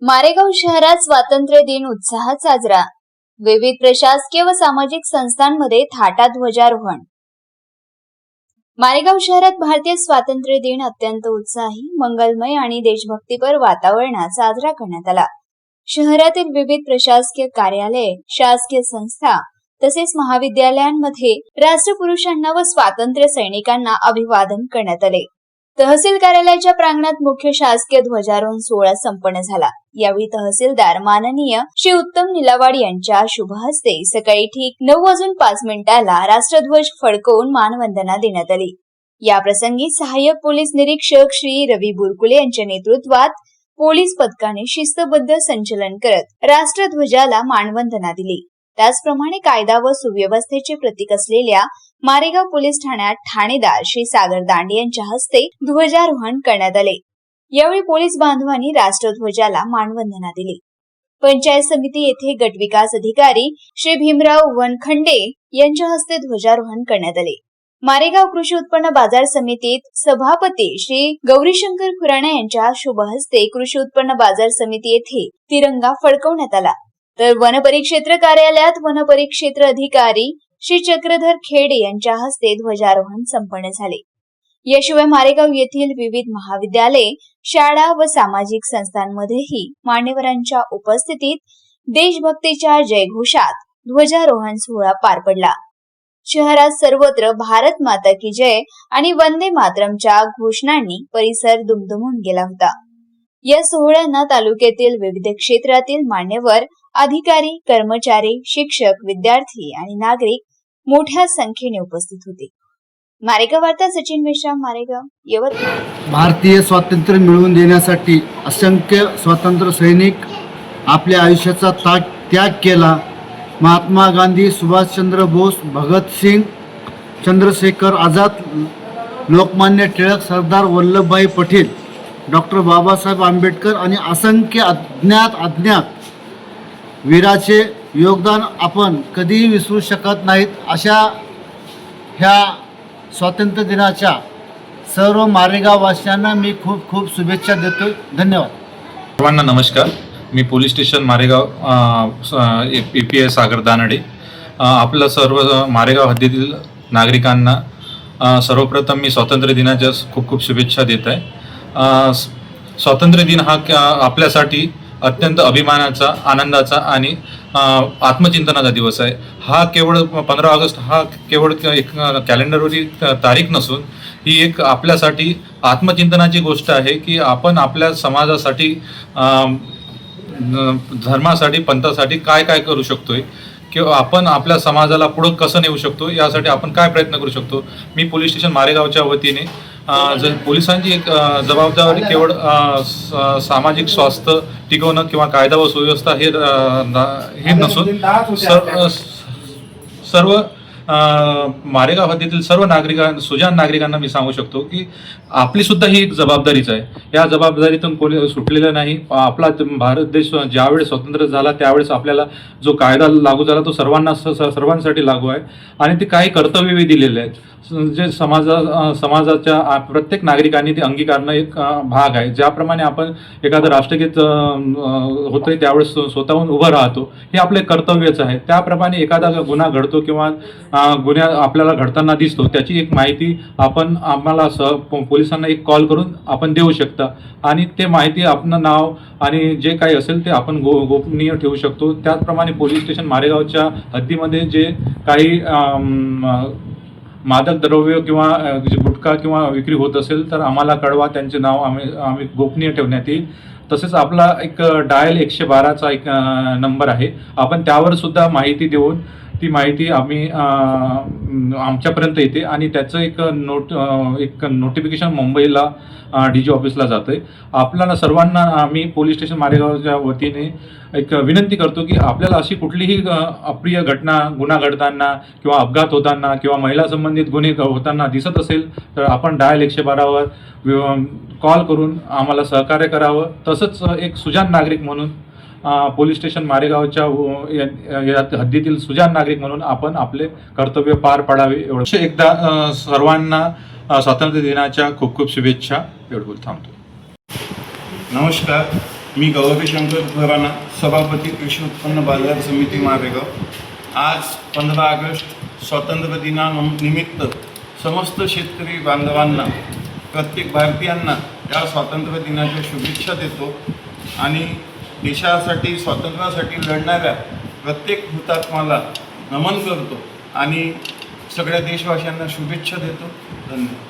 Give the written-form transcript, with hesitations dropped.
मारेगाव शहरात स्वातंत्र्य दिन उत्साहात साजरा। विविध प्रशासकीय व सामाजिक संस्थांमध्ये थाटा ध्वजारोहण। मारेगाव शहरात भारतीय स्वातंत्र्य दिन अत्यंत उत्साही, मंगलमय आणि देशभक्तीपर वातावरणात साजरा करण्यात आला। शहरातील विविध प्रशासकीय कार्यालये, शासकीय संस्था तसेच महाविद्यालयांमध्ये राष्ट्रपुरुषांना व स्वातंत्र्य सैनिकांना अभिवादन करण्यात आले। तहसील कार्यालयाच्या प्रांगणात मुख्य शासकीय ध्वजारोहण सोहळा संपन्न झाला। यावेळी तहसीलदार माननीय श्री उत्तम निलावाड यांच्या शुभ हस्ते सकाळी ठीक 9:05 राष्ट्रध्वज फडकवून मानवंदना देण्यात आली। या प्रसंगी सहाय्यक पोलीस निरीक्षक श्री रवी बुरकुले यांच्या नेतृत्वात पोलीस पथकाने शिस्तबद्ध संचलन करत राष्ट्रध्वजाला मानवंदना दिली। त्याचप्रमाणे कायदा व सुव्यवस्थेचे प्रतीक असलेल्या मारेगाव पोलीस ठाण्यात ठाणेदार श्री सागर दांडे यांच्या हस्ते ध्वजारोहण करण्यात आले। यावेळी पोलीस बांधवांनी राष्ट्रध्वजाला मानवंदना दिली। पंचायत समिती येथे गट विकास अधिकारी श्री भीमराव वनखंडे यांच्या हस्ते ध्वजारोहण करण्यात आले। मारेगाव कृषी उत्पन्न बाजार समितीत सभापती श्री गौरीशंकर खुराणा यांच्या शुभ हस्ते कृषी उत्पन्न बाजार समिती येथे तिरंगा फडकवण्यात आला। तर वनपरिक्षेत्र कार्यालयात वनपरिक्षेत्र अधिकारी श्री चक्रधर खेडे यांच्या हस्ते ध्वजारोहण संपन्न झाले। याशिवाय मारेगाव येथील विविध महाविद्यालये, शाळा व सामाजिक संस्थांमध्येही मान्यवरांच्या उपस्थितीत देशभक्तीच्या जयघोषात ध्वजारोहण सोहळा पार पडला। शहरात सर्वत्र भारत माता की जय आणि वंदे मातरमच्या घोषणांनी परिसर दुमदुमून गेला होता। या सोहळ्यांना तालुक्यातील विविध क्षेत्रातील मान्यवर, अधिकारी, कर्मचारी, शिक्षक, विद्यार्थी आणि नागरिक मोठ्या संख्येने उपस्थित होते। मारेगाव वार्ता सचिन मेश्राम, मारेगाव, यवतमाळ। भारतीय स्वातंत्र्य मिळवून देण्यासाठी असंख्य स्वातंत्र्य सैनिक आपल्या आयुष्याचा त्याग केला। महात्मा गांधी, सुभाषचंद्र बोस, भगतसिंग, चंद्रशेखर आझाद, लोकमान्य टिळक, सरदार वल्लभभाई पटेल, डॉक्टर बाबासाहेब आंबेडकर आणि असंख्य अज्ञात वीराचे योगदान आपण कधीही विसरू शकत नाहीत। अशा ह्या स्वातंत्र्य दिनाच्या सर्व मारेगाव वासियांना मी खूप खूप शुभेच्छा देतो। धन्यवाद। सर्वांना नमस्कार। मी पोलीस स्टेशन मारेगाव API सागर दानडे। आपलं सर्व मारेगाव हद्दीतील नागरिकांना सर्वप्रथम मी स्वातंत्र्य दिनाच्या खूप खूप शुभेच्छा देत आहे। स्वातंत्र्य दिन हा आपल्यासाठी अत्यंत अभिमानाचा, आनंदाचा आणि आत्मचिंतनाचा दिवस आहे। हा केवळ 15 ऑगस्ट हा केवळ एक कॅलेंडरवरील तारीख नसून ही एक आपल्यासाठी आत्मचिंतनाची गोष्ट आहे की आपण आपल्या समाजासाठी, धर्मासाठी, पंथासाठी काय काय करू शकतोय किंवा आपण आपल्या समाजाला पुढं कसं नेऊ शकतो, यासाठी आपण काय प्रयत्न करू शकतो। मी पोलीस स्टेशन मारेगावच्या वतीने पोलिसांची एक जबाबदारी केवळ सामाजिक स्वास्थ्य टिकवणं किंवा कायदा व सुव्यवस्था हे नसून सर्व मारेगाव हद्दीतील सर्व सुजाण नागरिकांना मी सांगू शकतो की आपली सुद्धा ही एक जबाबदारीच आहे। या जबाबदारीतून कोणी सुटलेलं नाही। आपला भारत देश ज्यावेळेस स्वतंत्र झाला त्यावेळेस आपल्याला जो कायदा लागू झाला तो सर्वांसाठी लागू आहे आणि ते काही कर्तव्यही दिलेले आहेत जे समाजाच्या प्रत्येक नागरिकांनी ते अंगीकारणं एक भाग आहे। ज्याप्रमाणे आपण एखादं राष्ट्रगीत होतंय त्यावेळेस स्वतःहून उभं राहतो, हे आपले कर्तव्यच आहे। त्याप्रमाणे एखादा गुन्हा घडतो किंवा गुन्हा आपल्याला घडताना दिसतो त्याची एक माहिती आम्हाला पोलिसांना एक कॉल करून आपण देऊ शकता आणि ते माहिती आपलं नाव आणि जे काही असेल ते आपण गोपनीय ठेवू शकतो। त्याचप्रमाणे पोलीस स्टेशन मारेगावच्या हद्दीमध्ये जे काही मादक द्रव्य किंवा गुटखा किंवा विक्री होत असेल तर आम्हाला कळवा, त्यांचे नाव आम्ही गोपनीय ठेवण्यात येईल। तसेच आपला एक डायल 112चा एक नंबर आहे, आपण त्यावर सुद्धा माहिती देऊन ती माहिती आमच्यापर्यंत येते आणि त्याचं एक नोटिफिकेशन मुंबईला DG ऑफिसला जातंय। आपल्याला सर्वांना आम्ही पोलीस स्टेशन मारेगावच्या वतीने एक विनंती करतो की आपल्याला अशी कुठलीही अप्रिय घटना, गुन्हा घडताना किंवा अपघात होताना किंवा महिला संबंधित गुन्हे होताना दिसत असेल तर आपण डायल 112वर कॉल करून आम्हाला सहकार्य करावं। तसंच एक सुजाण नागरिक म्हणून पोलीस स्टेशन मारेगावच्या हद्दीतील सुजाण नागरिक म्हणून आपण आपले कर्तव्य पार पाडावे। एवढं एकदा सर्वांना स्वातंत्र्य दिनाच्या खूप खूप शुभेच्छा। एवढं बोलून थांबतो। नमस्कार। मी गौरी शंकर खुराना, सभापती कृषी उत्पन्न बाजार समिती मारेगाव। आज 15 ऑगस्ट स्वातंत्र्य दिनानिमित्त समस्त शेतकरी बांधवांना, प्रत्येक भारतीयांना या स्वातंत्र्य दिनाच्या शुभेच्छा देतो आणि देशासाठी स्वातंत्र्यासाठी लढणाऱ्या प्रत्येक हुतात्म्याला नमन करतो आणि सगळ्या देशवासियांना शुभेच्छा देतो। धन्यवाद।